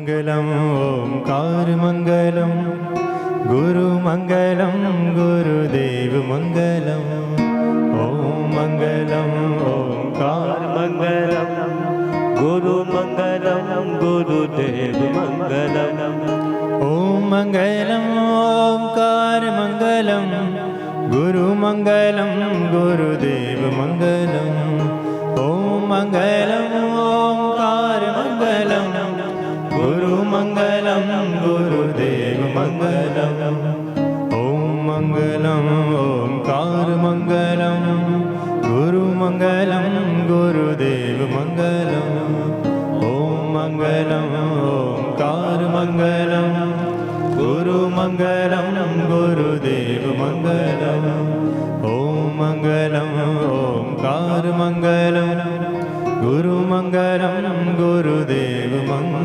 मंगलम ओंकार मंगलम गुरु मंगलम गुरुदेव मंगलम ओम मंगलम ओंकार मंगलम गुरु मंगलम गुरुदेव मंगलम ओम मंगलम ओंकार मंगलम गुरु मंगलम गुरुदेव मंगलम ओम मंगलम ओंकार मंगलम गुरु मंगलम गुरुदेव मंगलम ओम मंगलम ओंकार मंगलम गुरु मंगलम गुरुदेव मंगलम ओम मंगलम ओंकार मंगलम गुरु मंगलम गुरुदेव मंगलम ओम मंगलम ओंकार मंगलम गुरु मंगलम गुरुदेव मंगलम।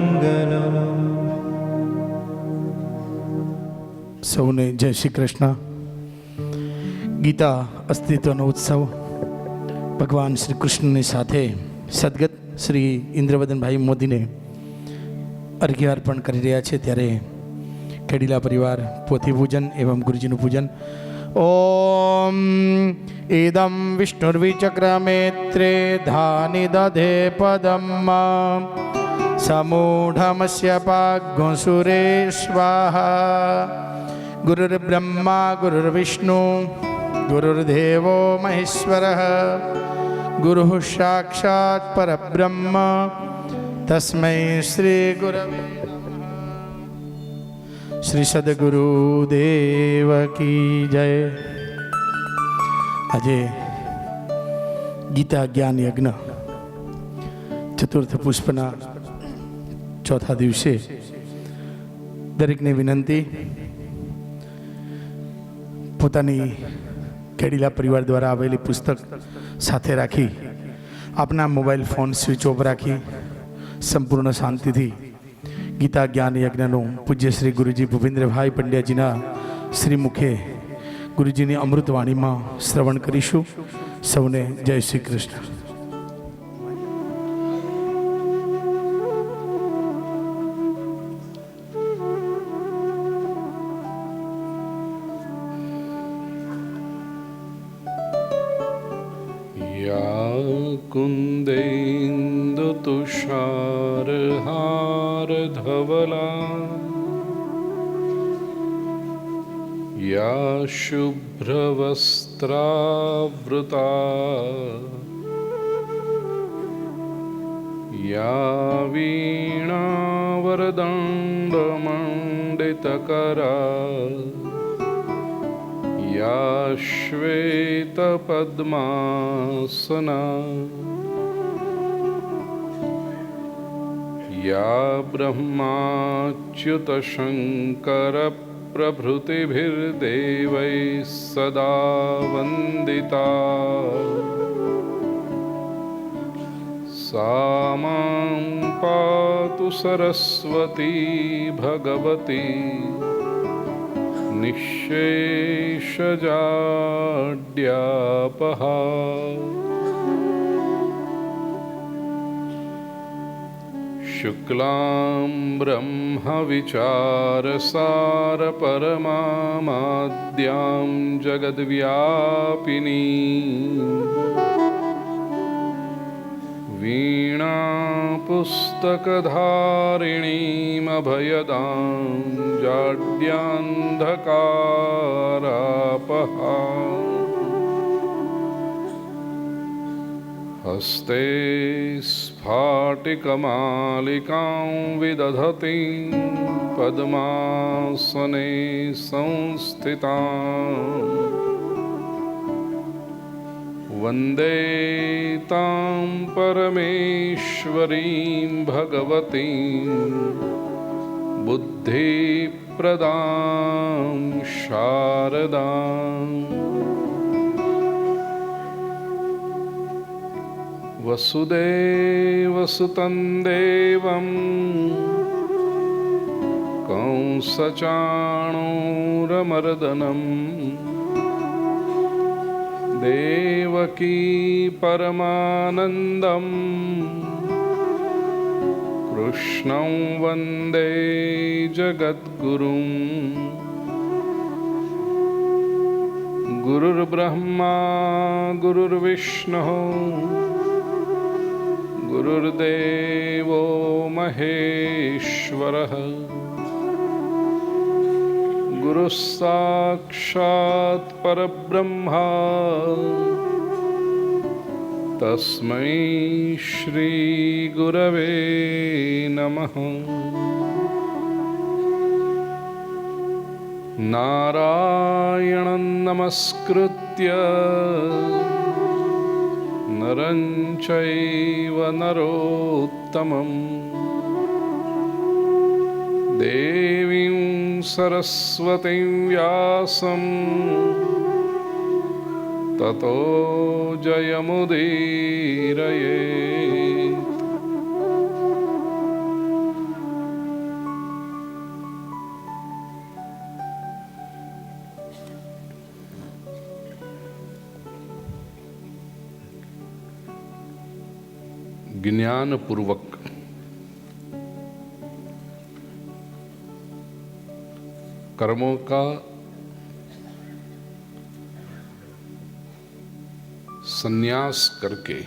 સૌને જય શ્રી કૃષ્ણ। ગીતા અસ્તિત્વનો ઉત્સવ ભગવાન શ્રી કૃષ્ણની સાથે સદગત શ્રી ઇન્દ્રવદનભાઈ મોદીને અર્ઘ્ય અર્પણ કરી રહ્યા છે, ત્યારે ખેડીલા પરિવાર પોથી પૂજન એવં ગુરુજીનું પૂજન। ઓમ ઇદમ વિષ્ણુર્વિચક્રમેત્રે ધાનિ દધે પદમ સમૂઢમસ્ય પાગ્ગુસુરે સ્વાહા ગુરુર્બ્રહ્મા ગુરુર્વિષ્ણુ ગુરુર્દેવો મહેશ્વરઃ ગુરુઃ સાક્ષાત પરબ્રહ્મ તસ્મૈ શ્રી ગુરવે શ્રી સદગુરુદેવ કી જય। આજે ગીતા જ્ઞાન યજ્ઞ ચતુર્થ પુષ્પના ચોથા દિવસે દરેકને વિનંતી, પોતાની ખેડીલા પરિવાર દ્વારા આવેલી પુસ્તક સાથે રાખી આપના મોબાઈલ ફોન સ્વિચ ઓફ રાખી સંપૂર્ણ શાંતિથી ગીતા જ્ઞાન યજ્ઞનું પૂજ્ય શ્રી ગુરુજી ભૂપેન્દ્રભાઈ પંડ્યાજીના શ્રી મુખે ગુરુજીની અમૃતવાણીમાં શ્રવણ કરીશું। સૌને જય શ્રી કૃષ્ણ। कुन्देन्दु तुषारहार धवला या शुभ्रवस्त्रावृता या वीणावरदण्डमण्डितकरा या श्वेतपद्मासना या ब्रह्माच्युतशङ्करप्रभृतिभिर्देवैः सदा वन्दिता सा मां पातु सरस्वती भगवती निःशेषजाड्यापहा। शुक्लां ब्रह्मविचारसारपरमामाद्यां जगद्व्यापिनी वीणापुस्तकधारिणीमभयदां जाड्यान्धकारापहा। हस्ते स्फाटिकमालिकां विदधतीं पद्मासने संस्थितां वन्दे तां परमेश्वरीं भगवतीं बुद्धिप्रदां शारदाम्। वसुदेवसुतं देवं कंसचाणूरमर्दनं देवकी परमानन्दं कृष्णं वन्दे जगद्गुरुं गुरुर्ब्रह्मा गुरुर्विष्णुः गुरुर्देवो महेश्वरः गुरुः साक्षात् परब्रह्मा तस्मै श्री गुरवे नमः। नारायणं नमस्कृत्य नरं चैव नरोत्तमं देवीं सरस्वतीं व्यासं ततो जयमुदीरयेत्। ज्ञानपूर्वक कर्मों का संन्यास करके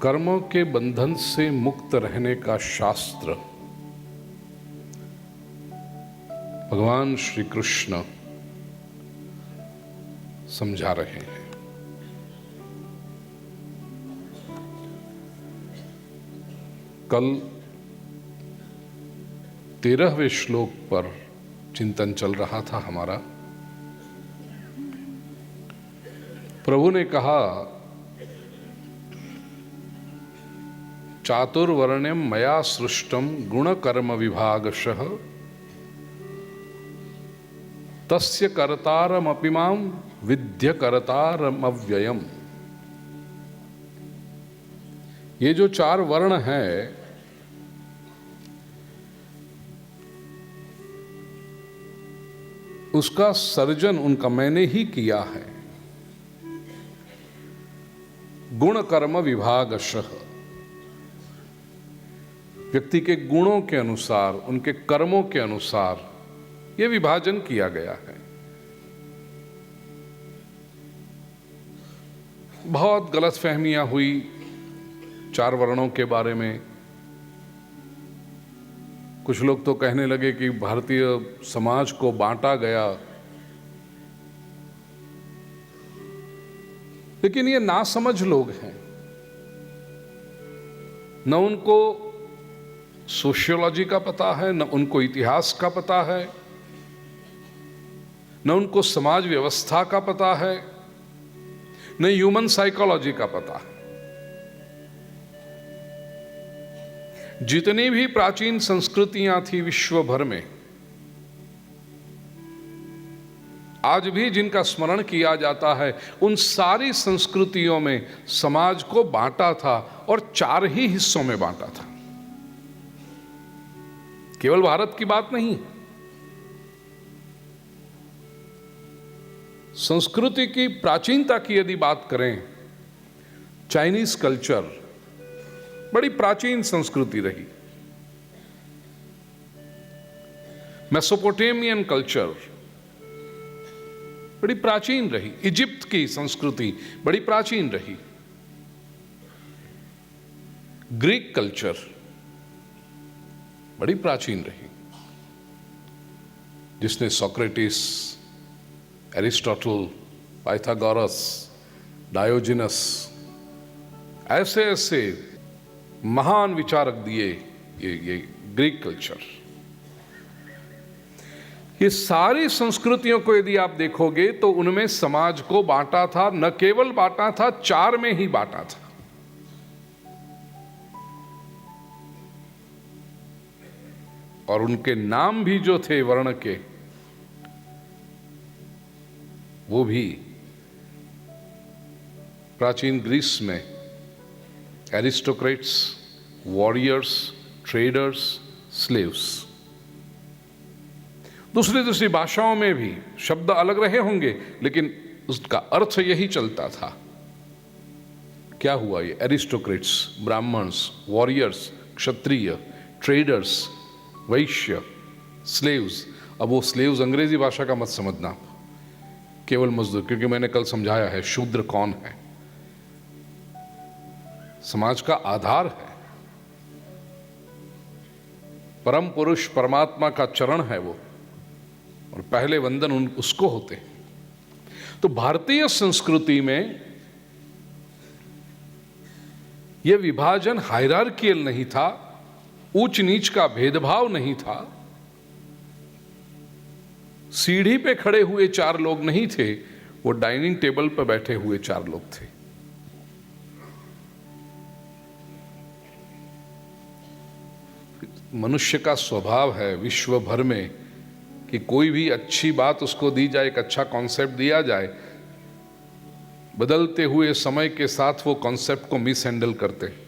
कर्मों के बंधन से मुक्त रहने का शास्त्र भगवान श्री कृष्ण समझा रहे हैं। कल 13वें श्लोक पर चिंतन चल रहा था हमारा। प्रभु ने कहा चातुर्वर्ण्यम मया सृष्टम गुण कर्म विभागशः तस्य कर्तारम अपिमाम विद्य कर्तारम अव्ययम। ये जो 4 वर्ण हैं उसका सर्जन उनका मैंने ही किया है। गुण कर्म विभागशः व्यक्ति के गुणों के अनुसार उनके कर्मों के अनुसार यह विभाजन किया गया है। बहुत गलतफहमियां हुई 4 वर्णों के बारे में। कुछ लोग तो कहने लगे कि भारतीय समाज को बांटा गया, लेकिन ये नासमझ लोग हैं। न उनको सोशियोलॉजी का पता है, न उनको इतिहास का पता है, न उनको समाज व्यवस्था का पता है, न ह्यूमन साइकोलॉजी का पता है। जितनी भी प्राचीन संस्कृतियां थी विश्व भर में, आज भी जिनका स्मरण किया जाता है, उन सारी संस्कृतियों में समाज को बांटा था और 4 ही हिस्सों में बांटा था। केवल भारत की बात नहीं, संस्कृति की प्राचीनता की यदि बात करें, चाइनीज कल्चर बड़ी प्राचीन संस्कृति रही। मेसोपोटेमियन कल्चर बड़ी प्राचीन रही। इजिप्ट की संस्कृति बड़ी प्राचीन रही। ग्रीक कल्चर बड़ी प्राचीन रही, जिसने सोक्रेटिस, एरिस्टोटल, पाइथागोरस, डायोजिनस ऐसे ऐसे महान विचारक दिए। ये ग्रीक कल्चर, ये सारी संस्कृतियों को यदि आप देखोगे तो उनमें समाज को बांटा था। न केवल बांटा था, 4 में ही बांटा था। और उनके नाम भी जो थे वर्ण के, वो भी प्राचीन ग्रीस में एरिस्टोक्रेट्स, वॉरियर्स, ट्रेडर्स, स्लेव्स। दूसरी भाषाओं में भी शब्द अलग रहे होंगे, लेकिन उसका अर्थ यही चलता था क्या हुआ ये? एरिस्टोक्रेट्स, ब्राह्मण्स, वॉरियर्स, क्षत्रिय, ट्रेडर्स, वैश्य, स्लेव्स। अब वो स्लेव्स अंग्रेजी भाषा का मत समझना, केवल मजदूर, क्योंकि मैंने कल समझाया है शूद्र कौन है। समाज का आधार है, परम पुरुष परमात्मा का चरण है वो, और पहले वंदन उसको होते हैं। तो भारतीय संस्कृति में यह विभाजन हायरार्कियल नहीं था, ऊंच नीच का भेदभाव नहीं था। सीढ़ी पे खड़े हुए 4 लोग नहीं थे, वो डाइनिंग टेबल पर बैठे हुए 4 लोग थे। मनुष्य का स्वभाव है विश्व भर में कि कोई भी अच्छी बात उसको दी जाए, एक अच्छा कॉन्सेप्ट दिया जाए, बदलते हुए समय के साथ वो कॉन्सेप्ट को मिस हैंडल करते हैं,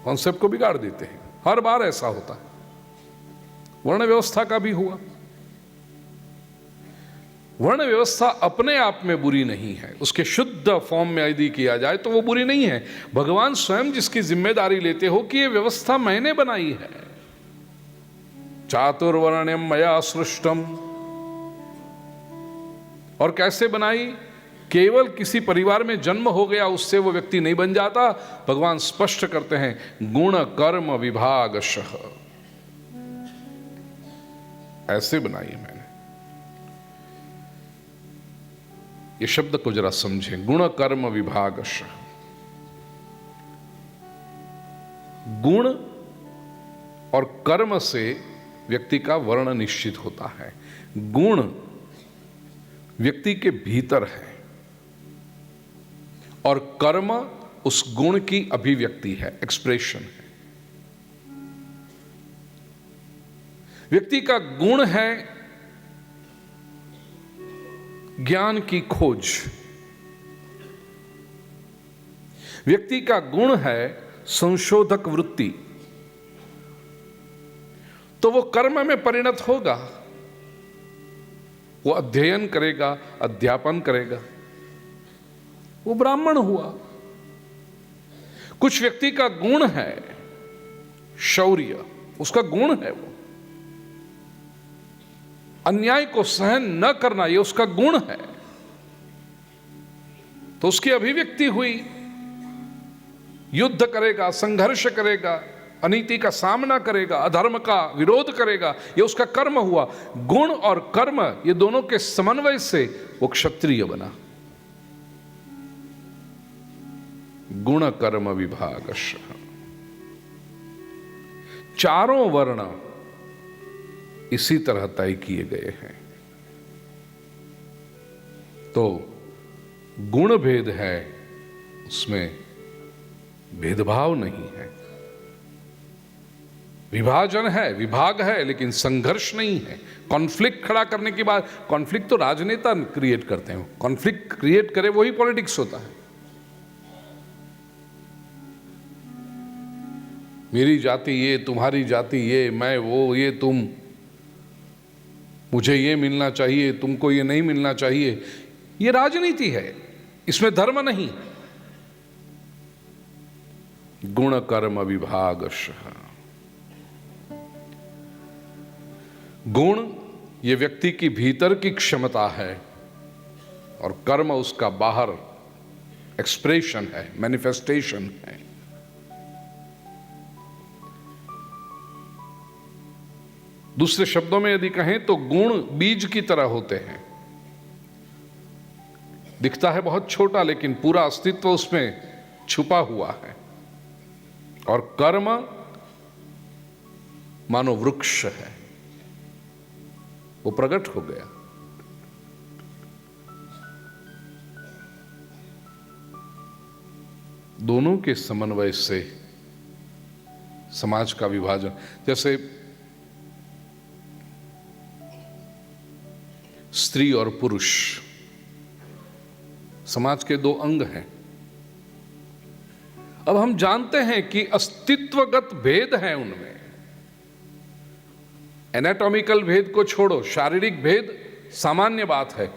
कॉन्सेप्ट को बिगाड़ देते हैं। हर बार ऐसा होता है। वर्ण व्यवस्था का भी हुआ। वर्ण व्यवस्था अपने आप में बुरी नहीं है, उसके शुद्ध फॉर्म में यदि किया जाए तो वो बुरी नहीं है। भगवान स्वयं जिसकी जिम्मेदारी लेते हो कि ये व्यवस्था मैंने बनाई है, चातुर्वर्ण्यम मया सृष्टम। और कैसे बनाई? केवल किसी परिवार में जन्म हो गया उससे वो व्यक्ति नहीं बन जाता। भगवान स्पष्ट करते हैं गुण कर्म विभागशः, ऐसे बनाई है मैंने। ये शब्द को जरा समझें, गुण कर्म विभागशः। गुण और कर्म से व्यक्ति का वर्ण निश्चित होता है। गुण व्यक्ति के भीतर है और कर्म उस गुण की अभिव्यक्ति है, एक्सप्रेशन है। व्यक्ति का गुण है ज्ञान की खोज, व्यक्ति का गुण है संशोधक वृत्ति, तो वो कर्म में परिणत होगा। वो अध्ययन करेगा, अध्यापन करेगा, वो ब्राह्मण हुआ। कुछ व्यक्ति का गुण है शौर्य, उसका गुण है वो अन्याय को सहन न करना, ये उसका गुण है, तो उसकी अभिव्यक्ति हुई। युद्ध करेगा, संघर्ष करेगा, अनीति का सामना करेगा, अधर्म का विरोध करेगा, ये उसका कर्म हुआ। गुण और कर्म ये दोनों के समन्वय से वो क्षत्रिय बना। गुण कर्म विभागशः। चारों वर्ण इसी तरह तय किए गए हैं। तो गुण भेद है, उसमें भेदभाव नहीं है। विभाजन है, विभाग है, लेकिन संघर्ष नहीं है। कॉन्फ्लिक्ट खड़ा करने की बात, कॉन्फ्लिक्ट तो राजनेता क्रिएट करते हैं। कॉन्फ्लिक्ट क्रिएट करे वही पॉलिटिक्स होता है। मेरी जाति ये, तुम्हारी जाति ये, मैं वो, ये तुम, मुझे ये मिलना चाहिए, तुमको ये नहीं मिलना चाहिए, ये राजनीति है, इसमें धर्म नहीं। गुण कर्म विभागशः। गुण ये व्यक्ति की भीतर की क्षमता है और कर्म उसका बाहर एक्सप्रेशन है, मैनिफेस्टेशन है। दूसरे शब्दों में यदि कहें तो गुण बीज की तरह होते हैं। दिखता है बहुत छोटा, लेकिन पूरा अस्तित्व उसमें छुपा हुआ है। और कर्म मानो वृक्ष है, वो प्रकट हो गया। दोनों के समन्वय से समाज का विभाजन, जैसे स्त्री और पुरुष समाज के 2 अंग हैं। अब हम जानते हैं कि अस्तित्वगत भेद है उनमें। एनाटॉमिकल भेद को छोड़ो, शारीरिक भेद सामान्य बात है।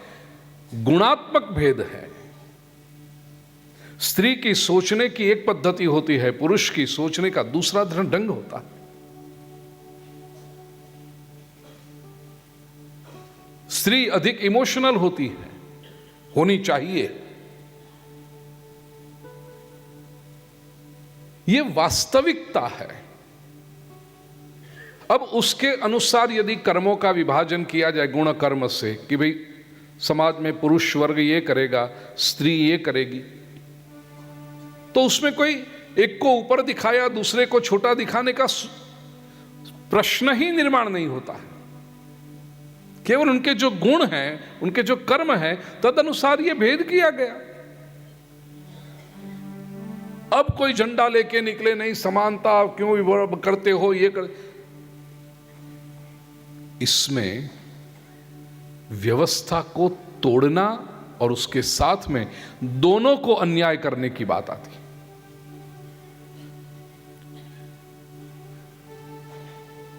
गुणात्मक भेद है। स्त्री की सोचने की एक पद्धति होती है, पुरुष की सोचने का दूसरा ढंग होता है। स्त्री अधिक इमोशनल होती है, होनी चाहिए। यह वास्तविकता है। अब उसके अनुसार यदि कर्मों का विभाजन किया जाए गुण कर्म से, कि भाई समाज में पुरुष वर्ग ये करेगा, स्त्री ये करेगी, तो उसमें कोई एक को ऊपर दिखाया दूसरे को छोटा दिखाने का प्रश्न ही निर्माण नहीं होता है। केवल उनके जो गुण हैं, उनके जो कर्म हैं, तदनुसार ये भेद किया गया। अब कोई झंडा लेके निकले, नहीं समानता क्यों करते हो, ये कर, इसमें व्यवस्था को तोड़ना और उसके साथ में दोनों को अन्याय करने की बात आती है।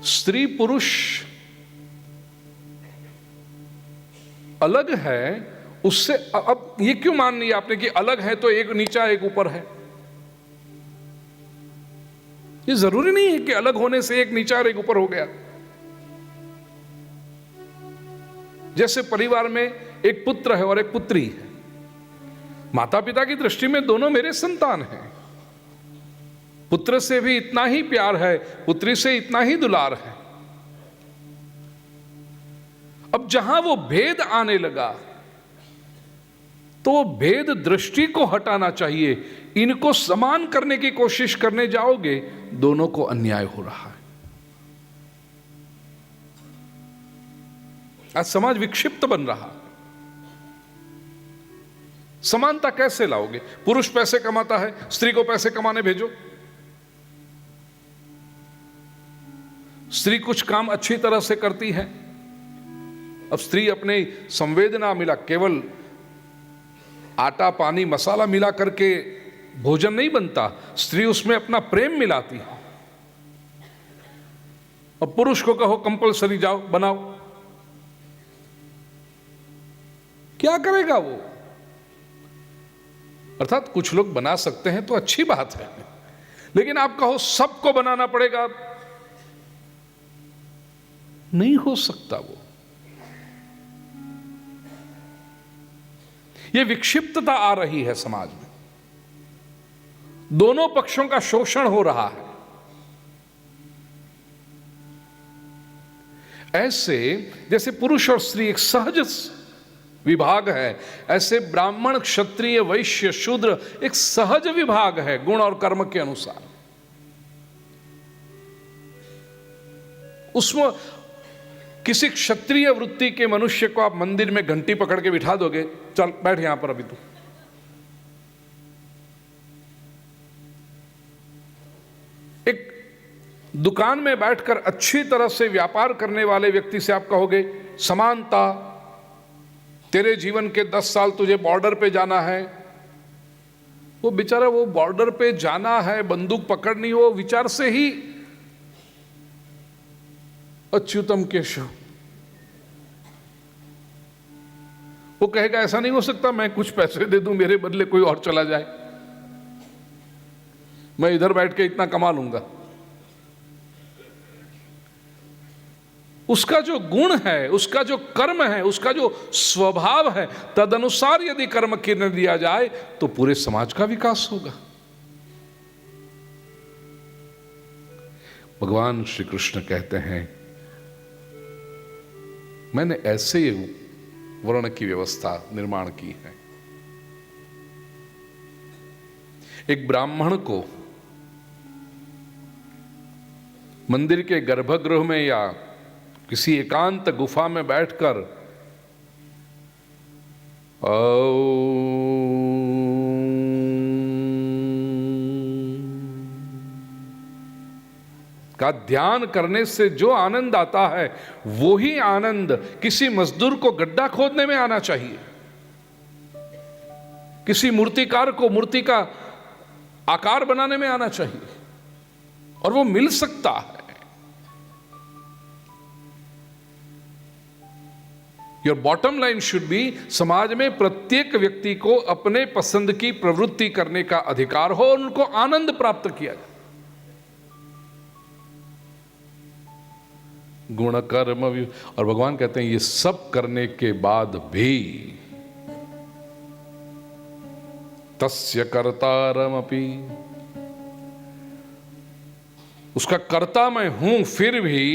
स्त्री पुरुष अलग है, उससे अब ये क्यों मान लिया आपने कि अलग है तो एक नीचा एक ऊपर है? ये जरूरी नहीं है कि अलग होने से एक नीचा और एक ऊपर हो गया। जैसे परिवार में एक पुत्र है और एक पुत्री है, माता पिता की दृष्टि में दोनों मेरे संतान हैं। पुत्र से भी इतना ही प्यार है, पुत्री से इतना ही दुलार है। अब जहां वो भेद आने लगा तो वो भेद दृष्टि को हटाना चाहिए। इनको समान करने की कोशिश करने जाओगे, दोनों को अन्याय हो रहा है। आज समाज विक्षिप्त बन रहा है। समानता कैसे लाओगे? पुरुष पैसे कमाता है, स्त्री को पैसे कमाने भेजो। स्त्री कुछ काम अच्छी तरह से करती है, अब स्त्री अपने संवेदना मिला, केवल आटा पानी मसाला मिला करके भोजन नहीं बनता, स्त्री उसमें अपना प्रेम मिलाती है। और पुरुष को कहो कंपलसरी जाओ बनाओ, क्या करेगा वो? अर्थात कुछ लोग बना सकते हैं तो अच्छी बात है, लेकिन आप कहो सबको बनाना पड़ेगा, नहीं हो सकता वो। ये विक्षिप्तता आ रही है समाज में, दोनों पक्षों का शोषण हो रहा है। ऐसे जैसे पुरुष और स्त्री एक सहज विभाग है, ऐसे ब्राह्मण क्षत्रिय वैश्य शूद्र एक सहज विभाग है गुण और कर्म के अनुसार। उसमें किसी क्षत्रिय वृत्ति के मनुष्य को आप मंदिर में घंटी पकड़ के बिठा दोगे, चल बैठ यहां पर अभी तू। एक दुकान में बैठकर अच्छी तरह से व्यापार करने वाले व्यक्ति से आप कहोगे समानता, तेरे जीवन के 10 साल तुझे बॉर्डर पे जाना है, वो बेचारा वो बॉर्डर पे जाना है, बंदूक पकड़नी, वो विचार से ही अच्युतम केशव। वो कहेगा ऐसा नहीं हो सकता, मैं कुछ पैसे दे दूं मेरे बदले कोई और चला जाए, मैं इधर बैठ के इतना कमा लूंगा। उसका जो गुण है, उसका जो कर्म है, उसका जो स्वभाव है, तदनुसार यदि कर्म किरण दिया जाए तो पूरे समाज का विकास होगा। भगवान श्री कृष्ण कहते हैं मैंने ऐसे वर्ण की व्यवस्था निर्माण की है। एक ब्राह्मण को मंदिर के गर्भगृह में या किसी एकांत गुफा में बैठकर का ध्यान करने से जो आनंद आता है, वो ही आनंद किसी मजदूर को गड्ढा खोदने में आना चाहिए, किसी मूर्तिकार को मूर्ति का आकार बनाने में आना चाहिए, और वो मिल सकता है। Your bottom line should be, समाज में प्रत्येक व्यक्ति को अपने पसंद की प्रवृत्ति करने का अधिकार हो और उनको आनंद प्राप्त किया जाए। गुण कर्म और भगवान कहते हैं ये सब करने के बाद भी तस्य कर्तारमपि, उसका कर्ता मैं हूं फिर भी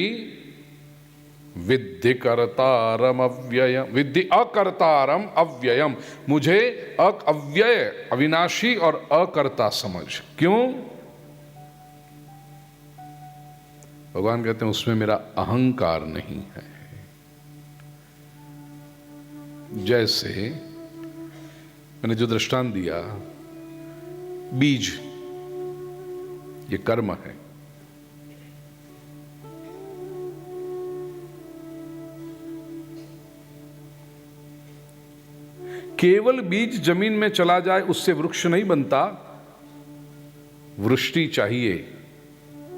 विद्धि कर्तारम अव्ययम, विद्धि अकर्तारम अव्ययम, मुझे अव्यय अविनाशी और अकर्ता समझ। क्यों? भगवान कहते हैं उसमें मेरा अहंकार नहीं है। जैसे मैंने जो दृष्टांत दिया, बीज ये कर्म है, केवल बीज जमीन में चला जाए उससे वृक्ष नहीं बनता। वृष्टि चाहिए,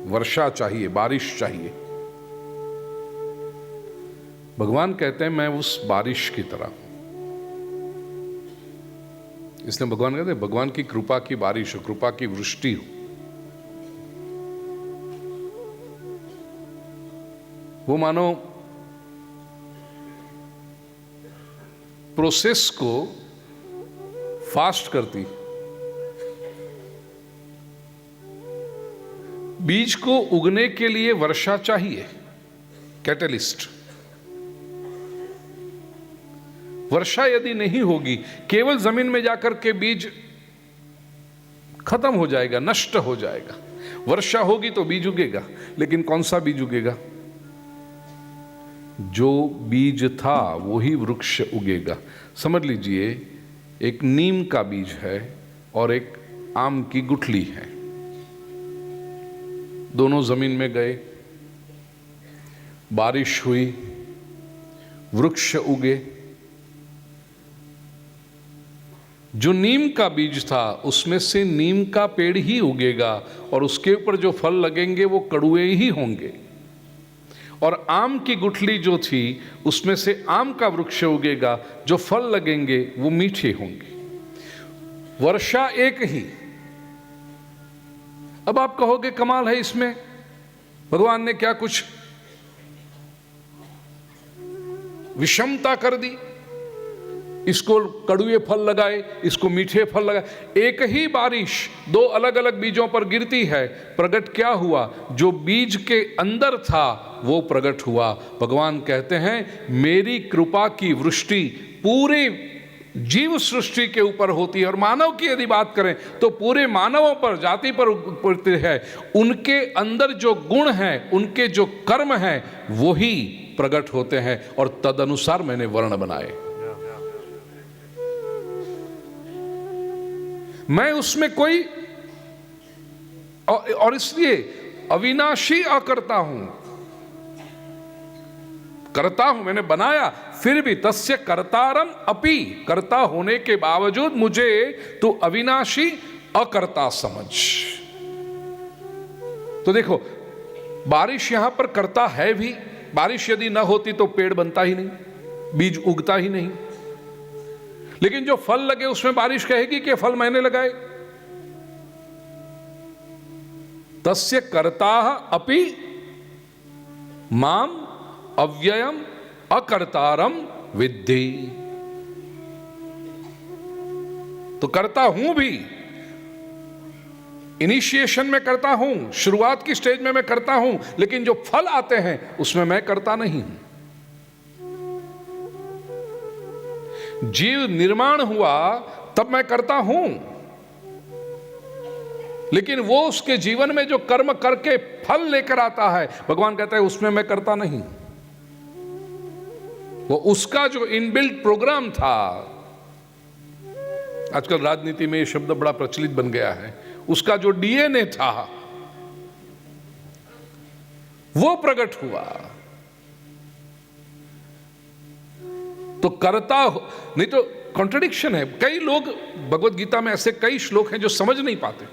वर्षा चाहिए, बारिश चाहिए। भगवान कहते हैं मैं उस बारिश की तरह हूं। इसलिए भगवान कहते हैं भगवान की कृपा की बारिश हो, कृपा की वृष्टि हो। वो मानो प्रोसेस को फास्ट करती। बीज को उगने के लिए वर्षा चाहिए, कैटलिस्ट। वर्षा यदि नहीं होगी, केवल जमीन में जाकर के बीज खत्म हो जाएगा, नष्ट हो जाएगा। वर्षा होगी तो बीज उगेगा, लेकिन कौन सा बीज उगेगा? जो बीज था वही वृक्ष उगेगा। समझ लीजिए एक नीम का बीज है और एक आम की गुठली है, दोनों जमीन में गए, बारिश हुई, वृक्ष उगे। जो नीम का बीज था उसमें से नीम का पेड़ ही उगेगा और उसके ऊपर जो फल लगेंगे वो कड़ुए ही होंगे। और आम की गुठली जो थी उसमें से आम का वृक्ष उगेगा, जो फल लगेंगे वो मीठे होंगे। वर्षा एक ही। अब आप कहोगे कमाल है इसमें, भगवान ने क्या कुछ विषमता कर दी, इसको कड़ुए फल लगाए, इसको मीठे फल लगाए। एक ही बारिश दो अलग अलग बीजों पर गिरती है, प्रकट क्या हुआ? जो बीज के अंदर था वो प्रकट हुआ। भगवान कहते हैं मेरी कृपा की वृष्टि पूरे जीव सृष्टि के ऊपर होती है। और मानव की यदि बात करें तो पूरे मानवों पर, जाति पर पड़ती है। उनके अंदर जो गुण हैं, उनके जो कर्म हैं, वही प्रकट होते हैं और तदनुसार मैंने वर्ण बनाए। मैं उसमें कोई, और इसलिए अविनाशी अकर्ता हूं, करता हूं, मैंने बनाया, फिर भी तस्य कर्तारम अपि, कर्ता होने के बावजूद मुझे तू अविनाशी अकर्ता समझ। तो देखो बारिश यहां पर कर्ता है भी। बारिश यदि ना होती तो पेड़ बनता ही नहीं, बीज उगता ही नहीं। लेकिन जो फल लगे उसमें बारिश कहेगी कि फल मैंने लगाए। तस्य कर्ता अपि माम अव्ययम अकर्तारम विद्धि। तो करता हूं भी, इनिशिएशन में करता हूं, शुरुआत की स्टेज में मैं करता हूं, लेकिन जो फल आते हैं उसमें मैं करता नहीं हूं। जीव निर्माण हुआ तब मैं करता हूं, लेकिन वो उसके जीवन में जो कर्म करके फल लेकर आता है, भगवान कहता है उसमें मैं करता नहीं। वो उसका जो इनबिल्ट प्रोग्राम था, आजकल राजनीति में ये शब्द बड़ा प्रचलित बन गया है, उसका जो डीएनए था वो प्रकट हुआ। तो करता नहीं तो कॉन्ट्रडिक्शन है। कई लोग, भगवत गीता में ऐसे कई श्लोक हैं जो समझ नहीं पाते,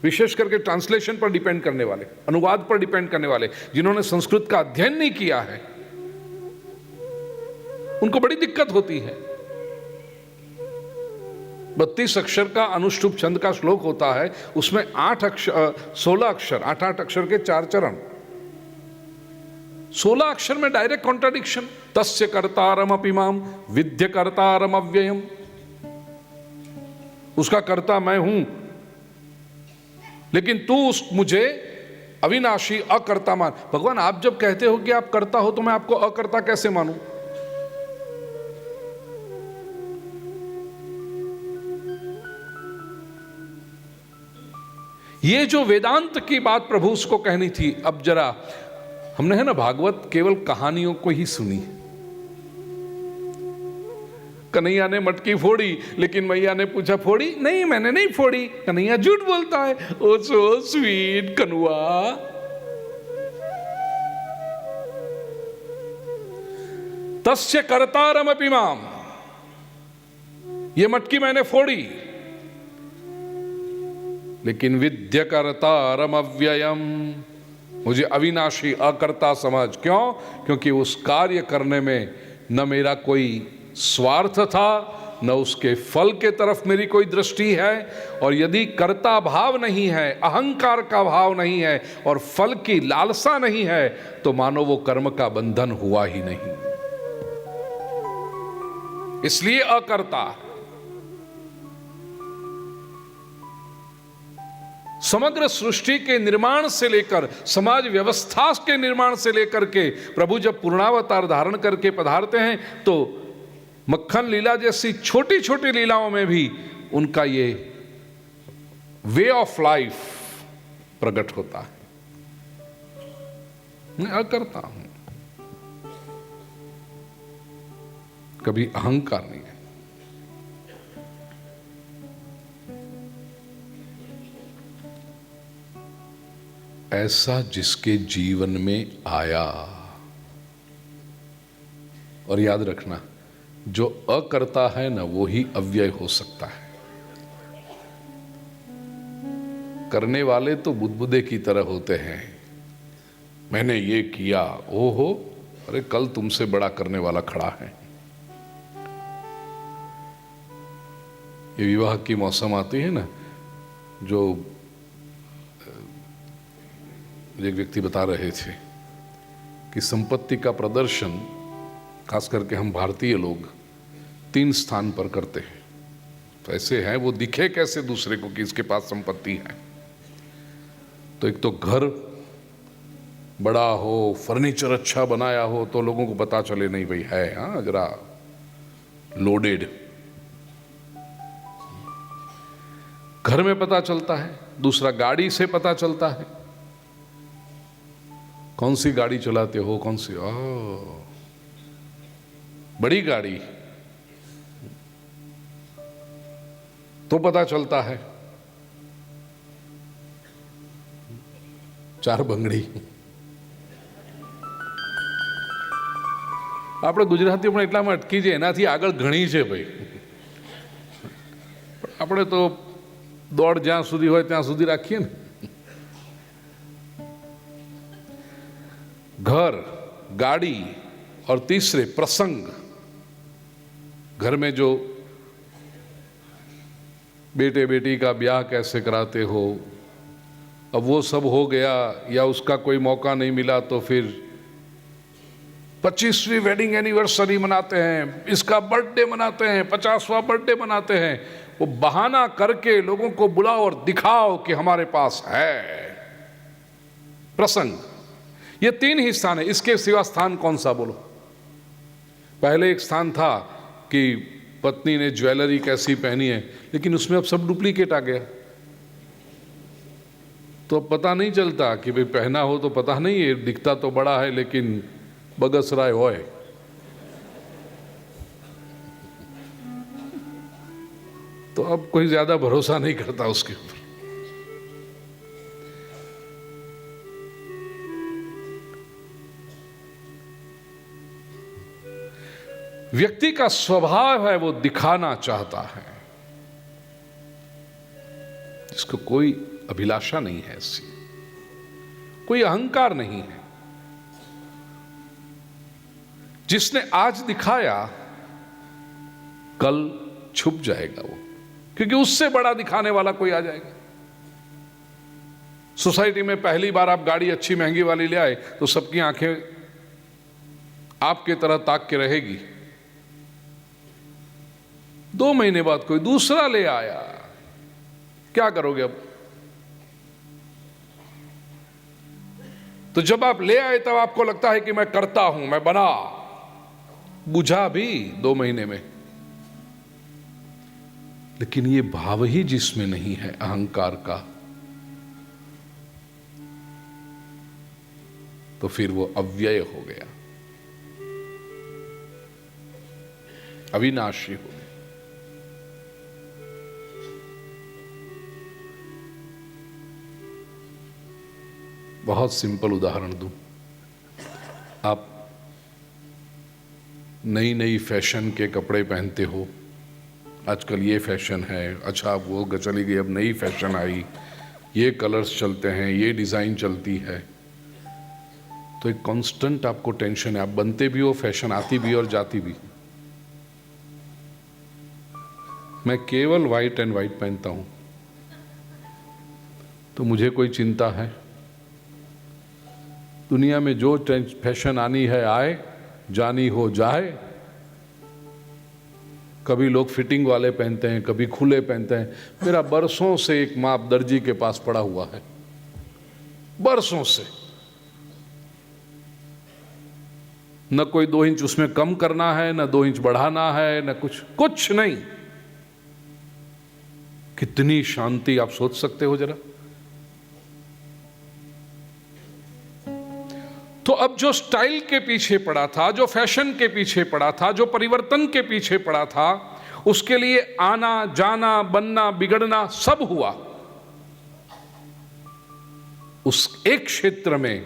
विशेष करके ट्रांसलेशन पर डिपेंड करने वाले, अनुवाद पर डिपेंड करने वाले, जिन्होंने संस्कृत का अध्ययन नहीं किया है। उनको बड़ी दिक्कत होती है। 32 अक्षर का अनुष्टुप छंद का श्लोक होता है, उसमें 16 अक्षर, 8 अक्षर के 4 चरण, 16 अक्षर में डायरेक्ट कॉन्ट्राडिक्शन। तस्य कर्तारम अपिमाम विद्य कर्तारम अव्ययम, उसका कर्ता मैं हूं, लेकिन तू मुझे अविनाशी अकर्ता मान। भगवान, आप जब कहते हो कि आप कर्ता हो तो मैं आपको अकर्ता कैसे मानूं? ये जो वेदांत की बात प्रभु उसको कहनी थी। अब जरा हमने है ना भागवत केवल कहानियों को ही सुनी। कन्हैया ने मटकी फोड़ी, लेकिन मैया ने पूछा फोड़ी? नहीं, मैंने नहीं फोड़ी। कन्हैया झूठ बोलता है। ओ सो स्वीट कनुआ। तस्य कर्तारमपि माम, ये मटकी मैंने फोड़ी, लेकिन विद्य कर्तारम अव्ययम, मुझे अविनाशी अकर्ता समझ। क्यों? क्योंकि उस कार्य करने में न मेरा कोई स्वार्थ था, न उसके फल के तरफ मेरी कोई दृष्टि है। और यदि कर्ता भाव नहीं है, अहंकार का भाव नहीं है और फल की लालसा नहीं है, तो मानो वो कर्म का बंधन हुआ ही नहीं। इसलिए अकर्ता। समग्र सृष्टि के निर्माण से लेकर समाज व्यवस्था के निर्माण से लेकर के प्रभु जब पूर्णावतार धारण करके पधारते हैं, तो मक्खन लीला जैसी छोटी छोटी लीलाओं में भी उनका ये वे ऑफ लाइफ प्रकट होता है। मैं अकर्ता हूं, कभी अहंकार नहीं है। ऐसा जिसके जीवन में आया। और याद रखना, जो अकर्ता है ना, वो ही अव्यय हो सकता है। करने वाले तो बुदबुदे की तरह होते हैं, मैंने ये किया, ओहो, अरे कल तुमसे बड़ा करने वाला खड़ा है। ये विवाह की मौसम आती है ना, जो एक व्यक्ति बता रहे थे कि संपत्ति का प्रदर्शन खास करके हम भारतीय लोग 3 स्थान पर करते हैं। तो ऐसे हैं, वो दिखे कैसे दूसरे को कि इसके पास संपत्ति है। तो एक तो घर बड़ा हो, फर्नीचर अच्छा बनाया हो, तो लोगों को पता चले नहीं भाई है, हाँ जरा लोडेड। घर में पता चलता है। दूसरा, गाड़ी से पता चलता है, कौन सी गाड़ी चलाते हो, कौन सी बड़ी गाड़ी, तो पता चलता है। 4 બંગડી। આપણે ગુજરાતીઓમાં એટલામાં અટકી જાય, એનાથી આગળ ઘણી છે ભાઈ। આપણે તો દોડ જ્યાં સુધી હોય ત્યાં સુધી રાખીએ ને। घर, गाड़ी और तीसरे प्रसंग। घर में जो बेटे बेटी का ब्याह कैसे कराते हो, अब वो सब हो गया या उसका कोई मौका नहीं मिला तो फिर 25वीं वेडिंग एनिवर्सरी मनाते हैं, इसका बर्थडे मनाते हैं, 50वां बर्थडे मनाते हैं। वो बहाना करके लोगों को बुलाओ और दिखाओ कि हमारे पास है। प्रसंग, ये 3 ही स्थान है। इसके सिवा स्थान कौन सा बोलो? पहले एक स्थान था कि पत्नी ने ज्वेलरी कैसी पहनी है, लेकिन उसमें अब सब डुप्लीकेट आ गया। तो अब पता नहीं चलता कि भाई पहना हो तो पता नहीं है, दिखता तो बड़ा है लेकिन बगसराय होए। तो अब कोई ज्यादा भरोसा नहीं करता उसके ऊपर। व्यक्ति का स्वभाव है, वो दिखाना चाहता है, जिसको कोई अभिलाषा नहीं है, ऐसी कोई अहंकार नहीं है। जिसने आज दिखाया कल छुप जाएगा वो, क्योंकि उससे बड़ा दिखाने वाला कोई आ जाएगा। सोसाइटी में पहली बार आप गाड़ी अच्छी महंगी वाली ले आए तो सबकी आंखें आपके तरह ताक के रहेगी। 2 महीने बाद कोई दूसरा ले आया, क्या करोगे अब? तो जब आप ले आए तब आपको लगता है कि मैं करता हूं, मैं बना, बुझा भी 2 महीने में। लेकिन ये भाव ही जिसमें नहीं है अहंकार का, तो फिर वो अव्यय हो गया, अविनाशी हो गया। बहुत सिंपल उदाहरण दूं, आप नई नई फैशन के कपड़े पहनते हो, आजकल ये फैशन है, अच्छा वो चली गई, अब नई फैशन आई, ये कलर्स चलते हैं, ये डिज़ाइन चलती है, तो एक कांस्टेंट आपको टेंशन है। आप बनते भी हो, फैशन आती भी और जाती भी। मैं केवल वाइट एंड वाइट पहनता हूं, तो मुझे कोई चिंता है? दुनिया में जो फैशन आनी है आए, जानी हो जाए। कभी लोग फिटिंग वाले पहनते हैं, कभी खुले पहनते हैं। मेरा बरसों से एक माप दर्जी के पास पड़ा हुआ है, बरसों से। न कोई 2 इंच उसमें कम करना है, न 2 इंच बढ़ाना है, न कुछ नहीं। कितनी शांति, आप सोच सकते हो जरा। तो अब जो स्टाइल के पीछे पड़ा था, जो फैशन के पीछे पड़ा था, जो परिवर्तन के पीछे पड़ा था, उसके लिए आना जाना, बनना बिगड़ना सब हुआ। उस एक क्षेत्र में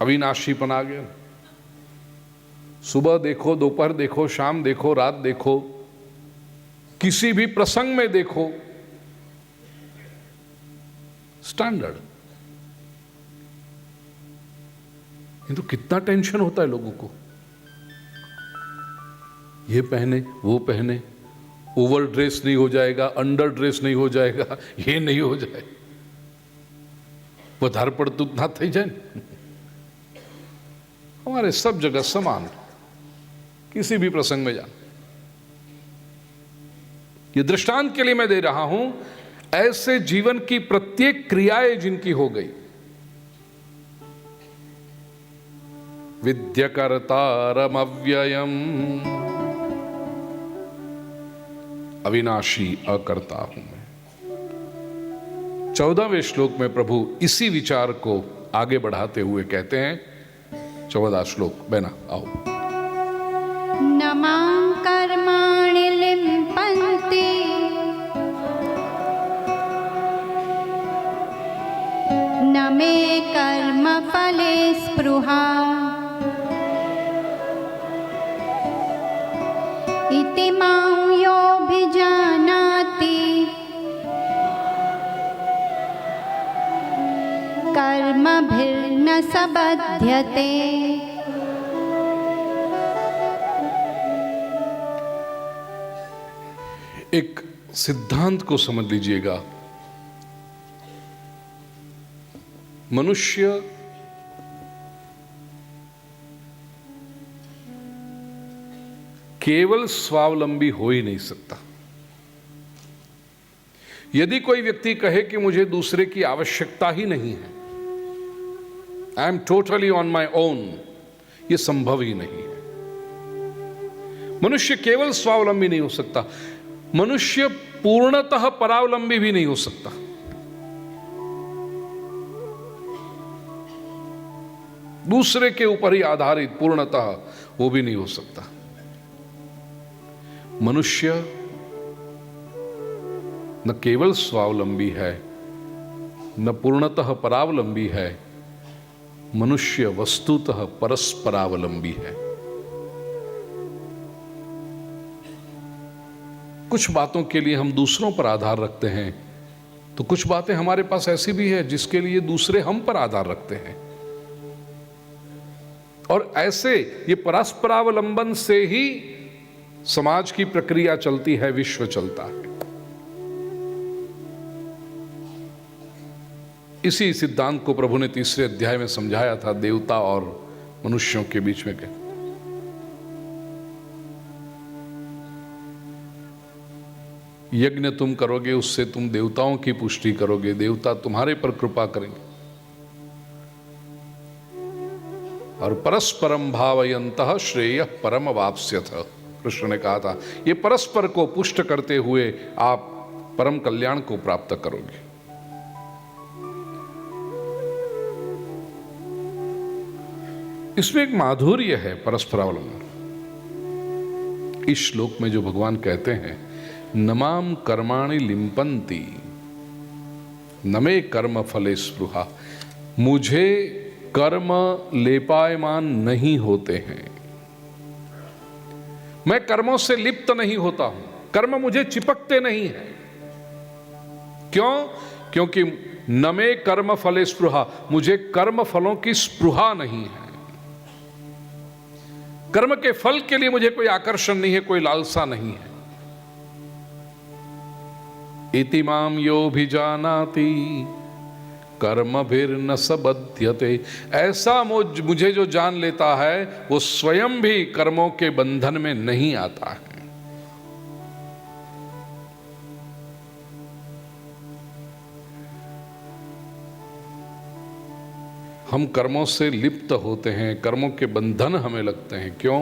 अविनाशीपन आ गया। सुबह देखो, दोपहर देखो, शाम देखो, रात देखो, किसी भी प्रसंग में देखो, स्टैंडर्ड। ये तो कितना टेंशन होता है लोगों को, ये पहने वो पहने, ओवर ड्रेस नहीं हो जाएगा, अंडर ड्रेस नहीं हो जाएगा, ये नहीं हो जाए, વધારે પડતું ના થઈ જાય ને। हमारे सब जगह समान, किसी भी प्रसंग में जाना। ये दृष्टांत के लिए मैं दे रहा हूं, ऐसे जीवन की प्रत्येक क्रियाएं जिनकी हो गई, विद्यकर्तारम अव्ययम, अविनाशी अकर्ता हूं मैं। 14वें श्लोक में प्रभु इसी विचार को आगे बढ़ाते हुए कहते हैं, 14वां श्लोक, बहना आओ। न मां कर्माणि लिम्पन्ति न मे कर्मफले स्पृहा इति मां योऽभिजानाति कर्मभिर्न स बध्यते। एक सिद्धांत को समझ लीजिएगा। मनुष्य केवल स्वावलंबी हो ही नहीं सकता। यदि कोई व्यक्ति कहे कि मुझे दूसरे की आवश्यकता ही नहीं है, I am totally on my own, यह संभव ही नहीं है। मनुष्य केवल स्वावलंबी नहीं हो सकता, मनुष्य पूर्णतः परावलंबी भी नहीं हो सकता। दूसरे के ऊपर ही आधारित पूर्णतः वो भी नहीं हो सकता। मनुष्य न केवल स्वावलंबी है, न पूर्णतः परावलंबी है, मनुष्य वस्तुतः परस्परावलंबी है। कुछ बातों के लिए हम दूसरों पर आधार रखते हैं, तो कुछ बातें हमारे पास ऐसी भी है जिसके लिए दूसरे हम पर आधार रखते हैं। और ऐसे ये परस्परावलंबन से ही समाज की प्रक्रिया चलती है, विश्व चलता है। इसी सिद्धांत को प्रभु ने तीसरे अध्याय में समझाया था, देवता और मनुष्यों के बीच में के यज्ञ तुम करोगे, उससे तुम देवताओं की पुष्टि करोगे, देवता तुम्हारे पर कृपा करेंगे। और परस्परम भावयन्तः श्रेयः परम वाप्स्यथ, कृष्ण ने कहा था ये परस्पर को पुष्ट करते हुए आप परम कल्याण को प्राप्त करोगे। इसमें एक माधुर्य है परस्परावलंबन। इस श्लोक में जो भगवान कहते हैं, नमाम कर्माणि लिम्पन्ति न मे कर्म फले स्पृहा, मुझे कर्म लेपायमान नहीं होते हैं, मैं कर्मों से लिप्त नहीं होता हूं, कर्म मुझे चिपकते नहीं है। क्यों? क्योंकि न मे कर्म फले स्पृहा, मुझे कर्म फलों की स्पृहा नहीं है। कर्म के फल के लिए मुझे कोई आकर्षण नहीं है, कोई लालसा नहीं है। इति माम योभिजानाति कर्मभिर्न सबध्यते, ऐसा मुझे जो जान लेता है वो स्वयं भी कर्मों के बंधन में नहीं आता है। हम कर्मों से लिप्त होते हैं, कर्मों के बंधन हमें लगते हैं। क्यों?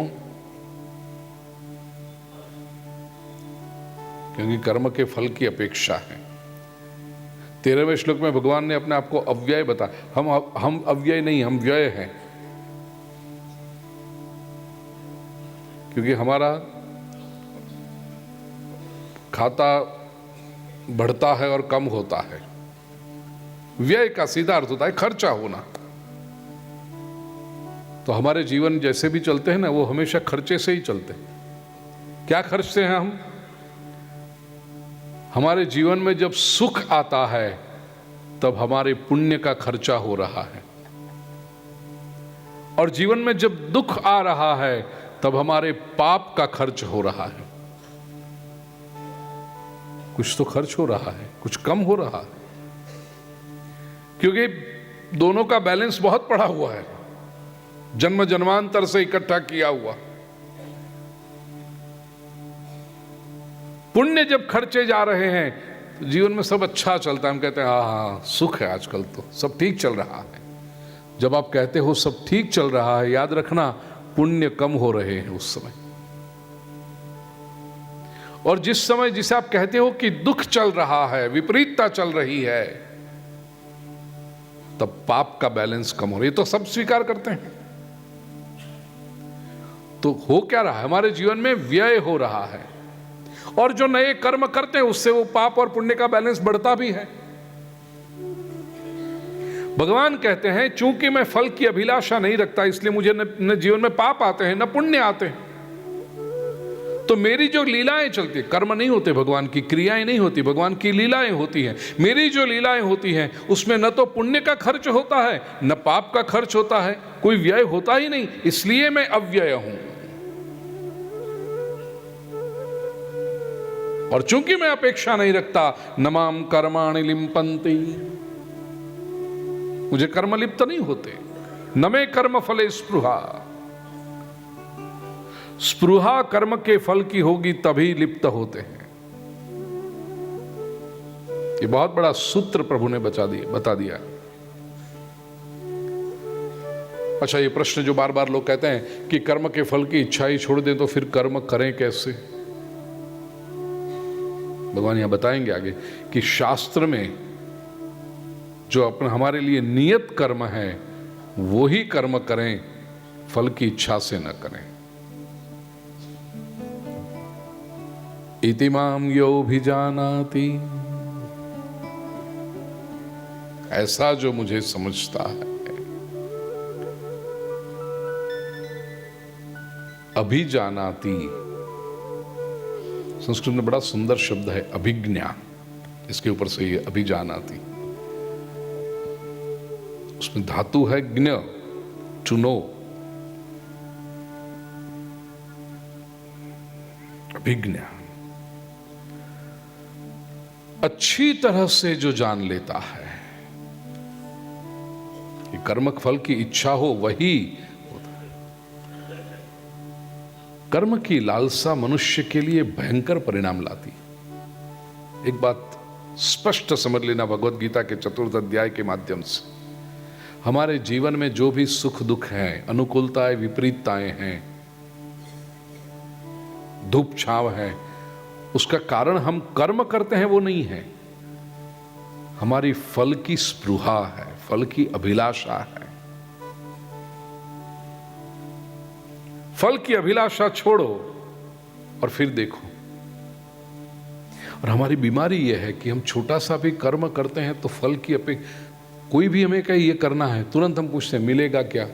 क्योंकि कर्म के फल की अपेक्षा है। 13वें श्लोक में भगवान ने अपने आप को अव्यय बताया। हम अव्यय नहीं, हम व्यय हैं। क्योंकि हमारा खाता बढ़ता है और कम होता है। व्यय का सीधा अर्थ होता है खर्चा होना। तो हमारे जीवन जैसे भी चलते हैं ना, वो हमेशा खर्चे से ही चलते हैं। क्या खर्चते हैं हम? हमारे जीवन में जब सुख आता है तब हमारे पुण्य का खर्चा हो रहा है, और जीवन में जब दुख आ रहा है तब हमारे पाप का खर्च हो रहा है। कुछ तो खर्च हो रहा है, कुछ कम हो रहा है, क्योंकि दोनों का बैलेंस बहुत पड़ा हुआ है, जन्म जन्मांतर से इकट्ठा किया हुआ। पुण्य जब खर्चे जा रहे हैं तो जीवन में सब अच्छा चलता है। हम कहते हैं हाँ सुख है, आजकल तो सब ठीक चल रहा है। जब आप कहते हो सब ठीक चल रहा है, याद रखना पुण्य कम हो रहे हैं उस समय। और जिस समय जिसे आप कहते हो कि दुख चल रहा है, विपरीतता चल रही है, तब पाप का बैलेंस कम हो रही है। तो सब स्वीकार करते हैं। तो हो क्या रहा है? हमारे जीवन में व्यय हो रहा है, और जो नए कर्म करते हैं उससे वो पाप और पुण्य का बैलेंस बढ़ता भी है। भगवान कहते हैं चूंकि मैं फल की अभिलाषा नहीं रखता, इसलिए मुझे न जीवन में पाप आते हैं न पुण्य आते हैं। तो मेरी जो लीलाएं चलती है, कर्म नहीं होते भगवान की, क्रियाएं नहीं होती, भगवान की लीलाएं होती हैं। मेरी जो लीलाएं होती हैं उसमें न तो पुण्य का खर्च होता है न पाप का खर्च होता है, कोई व्यय होता ही नहीं, इसलिए मैं अव्यय हूं। और चूंकि मैं अपेक्षा नहीं रखता, नमाम कर्माणि लिम्पन्ति, मुझे कर्म लिप्त नहीं होते। न मे कर्म फले स्पृहा, स्पृहा कर्म के फल की होगी तभी लिप्त होते हैं। ये बहुत बड़ा सूत्र प्रभु ने बता दिया। अच्छा, ये प्रश्न जो बार बार लोग कहते हैं कि कर्म के फल की इच्छा ही छोड़ दें तो फिर कर्म करें कैसे? भगवान यहां बताएंगे आगे कि शास्त्र में जो अपने हमारे लिए नियत कर्म है वो ही कर्म करें, फल की इच्छा से न करें। इति माम योभिजानाति, ऐसा जो मुझे समझता है। अभिजानाति संस्कृत में बड़ा सुंदर शब्द है, अभिज्ञा। इसके ऊपर से ये अभिजानाति, उसमें धातु है ज्ञ, टू नो। अभिज्ञ, अच्छी तरह से जो जान लेता है कि कर्मक फल की इच्छा हो वही होता है। कर्म की लालसा मनुष्य के लिए भयंकर परिणाम लाती है। एक बात स्पष्ट समझ लेना भगवत गीता के 4th अध्याय के माध्यम से, हमारे जीवन में जो भी सुख दुख है, अनुकूलताएं विपरीतताएं हैं, धूप छाव है, उसका कारण हम कर्म करते हैं वो नहीं है, हमारी फल की स्पृहा है, फल की अभिलाषा है। फल की अभिलाषा छोड़ो और फिर देखो। और हमारी बीमारी यह है कि हम छोटा सा भी कर्म करते हैं तो फल की अपेक्षा, कोई भी हमें कहे ये करना है, तुरंत हम पूछते हैं मिलेगा क्या,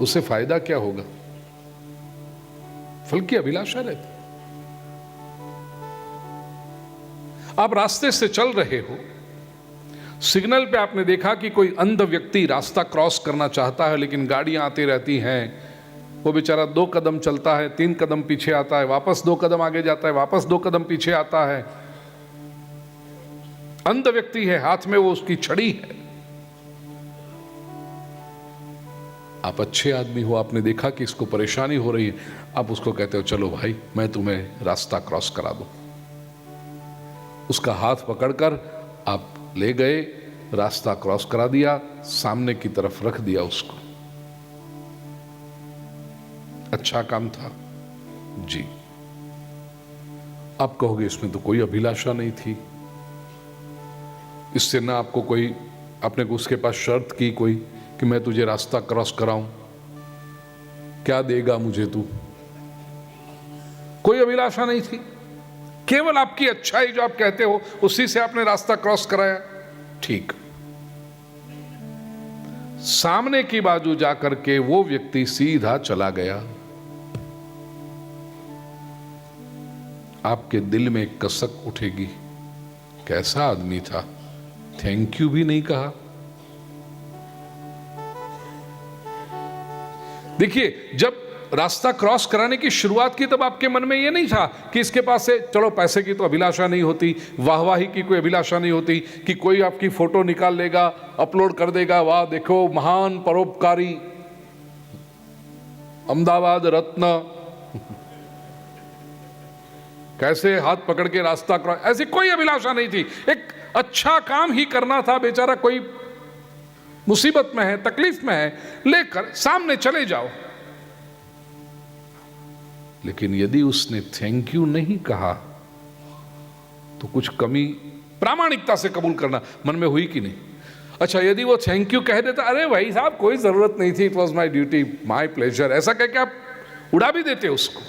उससे फायदा क्या होगा। फल की अभिलाषा रहती। आप रास्ते से चल रहे हो, सिग्नल पे आपने देखा कि कोई अंध व्यक्ति रास्ता क्रॉस करना चाहता है, लेकिन गाड़ियां आती रहती हैं। वो बेचारा 2 कदम चलता है, 3 कदम पीछे आता है, वापस 2 कदम आगे जाता है, वापस 2 कदम पीछे आता है। अंध व्यक्ति है, हाथ में वो उसकी छड़ी है। आप अच्छे आदमी हो, आपने देखा कि इसको परेशानी हो रही है, आप उसको कहते हो चलो भाई मैं तुम्हें रास्ता क्रॉस करा दूं। उसका हाथ पकड़कर आप ले गए, रास्ता क्रॉस करा दिया, सामने की तरफ रख दिया उसको। अच्छा काम था जी। आप कहोगे इसमें तो कोई अभिलाषा नहीं थी, इससे ना आपको कोई, आपने उसके पास शर्त की कोई कि मैं तुझे रास्ता क्रॉस कराऊं, क्या देगा मुझे तू, कोई अभिलाषा नहीं थी। केवल आपकी अच्छाई जो आप कहते हो उसी से आपने रास्ता क्रॉस कराया। ठीक, सामने की बाजू जाकर के वो व्यक्ति सीधा चला गया। आपके दिल में कसक उठेगी, कैसा आदमी था, थैंक यू भी नहीं कहा। देखिए, जब रास्ता क्रॉस कराने की शुरुआत की तब आपके मन में यह नहीं था कि इसके पास से, चलो पैसे की तो अभिलाषा नहीं होती, वाहवाही की कोई अभिलाषा नहीं होती कि कोई आपकी फोटो निकाल लेगा, अपलोड कर देगा, वाह देखो महान परोपकारी अहमदाबाद रत्न, कैसे हाथ पकड़ के रास्ता क्रॉस, ऐसी कोई अभिलाषा नहीं थी। एक अच्छा काम ही करना था, बेचारा कोई मुसीबत में है, तकलीफ में है, लेकर सामने चले जाओ। लेकिन यदि उसने थैंक यू नहीं कहा तो कुछ कमी प्रामाणिकता से कबूल करना मन में हुई कि नहीं। अच्छा, यदि वो थैंक यू कह देता, अरे भाई साहब कोई जरूरत नहीं थी, it was my duty, my pleasure, ऐसा कह के आप उड़ा भी देते उसको।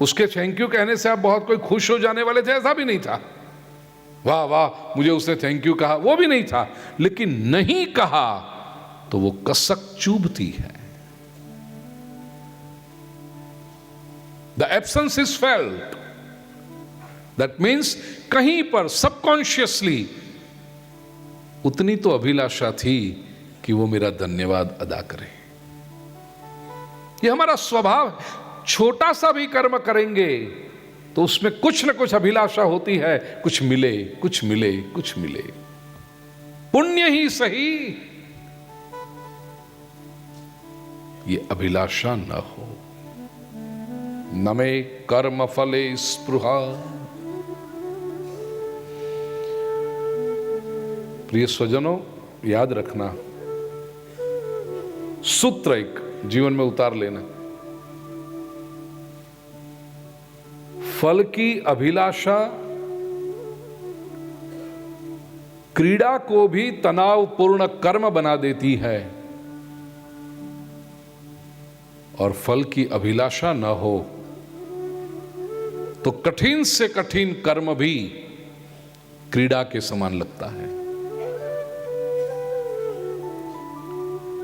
उसके थैंक यू कहने से आप बहुत कोई खुश हो जाने वाले थे, ऐसा भी नहीं था, वाह वाह मुझे उसने थैंक यू कहा, वो भी नहीं था। लेकिन नहीं कहा तो वो कसक चुभती है। The absence is felt, that means कहीं पर सबकॉन्शियसली उतनी तो अभिलाषा थी कि वो मेरा धन्यवाद अदा करे। ये हमारा स्वभाव है। छोटा सा भी कर्म करेंगे तो उसमें कुछ न कुछ अभिलाषा होती है, कुछ मिले कुछ मिले कुछ मिले, पुण्य ही सही, ये अभिलाषा न हो। न मे कर्म फले स्पृहा। प्रिय स्वजनों, याद रखना, सूत्र एक जीवन में उतार लेना, फल की अभिलाषा क्रीड़ा को भी तनावपूर्ण कर्म बना देती है, और फल की अभिलाषा न हो तो कठिन से कठिन कर्म भी क्रीड़ा के समान लगता है।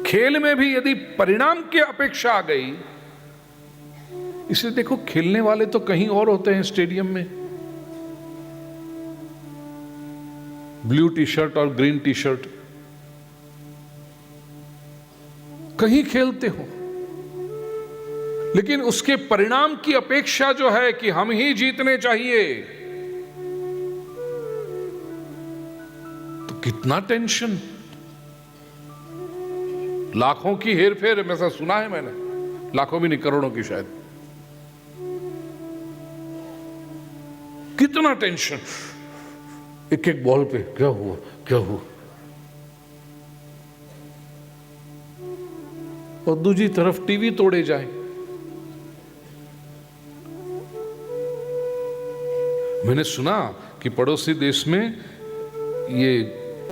खेल में भी यदि परिणाम की अपेक्षा आ गई, इसलिए देखो खेलने वाले तो कहीं और होते हैं स्टेडियम में, ब्लू टी शर्ट और ग्रीन टी शर्ट, कहीं खेलते हो, लेकिन उसके परिणाम की अपेक्षा जो है कि हम ही जीतने चाहिए, तो कितना टेंशन। लाखों की हेरफेर में से सुना है मैंने, लाखों भी नहीं, करोड़ों की शायद। कितना टेंशन, एक एक बॉल पे क्या हुआ क्या हुआ। और दूसरी तरफ टीवी तोड़े जाए। मैंने सुना कि पड़ोसी देश में ये